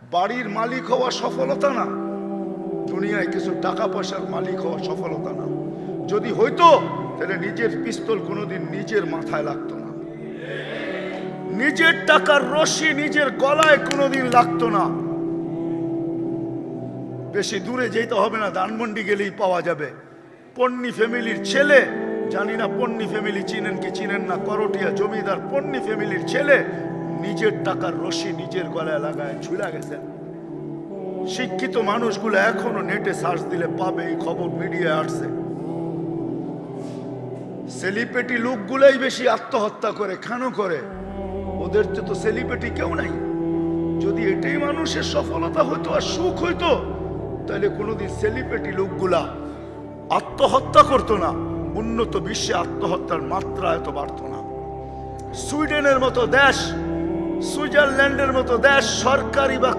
বাড়ির মালিক হওয়া সফলতা না, দুনিয়ায় কিছু টাকা পয়সার মালিক হওয়া সফলতা না। যদি হইতো তাহলে নিজের পিস্তল কোনোদিন নিজের মাথায় লাগতো না, নিজের টাকার রশি নিজের গলায় কোনোদিন লাগতো না। বেশি দূরে যেতে হবে না, ধানমন্ডি গেলেই পাওয়া যাবে। পন্নী ফ্যামিলির ছেলে, জানি না পন্নী ফ্যামিলি চিনেন কি চিনেন না, করটিয়া জমিদার পন্নী ফ্যামিলির ছেলে নিজের টাকার রশি নিজের গলায় লাগায় ঝুলা গেছেন। শিক্ষিত মানুষগুলো এখনো নেটে সার্চ দিলে পাবে, এই খবর মিডিয়ায় আসছে। সেলিব্রিটি লোকগুলাই বেশি আত্মহত্যা করে, কেন করে? ওদের তো সেলিব্রিটি কেউ নাই। যদি এটাই মানুষের সফলতা হইতো আর সুখ হইতো, তাহলে কোনোদিন সেলিব্রিটি লোকগুলা আত্মহত্যা করতো না, উন্নত বিশ্বে আত্মহত্যার মাত্রা এত বাড়তো না। সুইডেনের মতো দেশ, সুইজারল্যান্ডের মতো দেশ সরকারি বা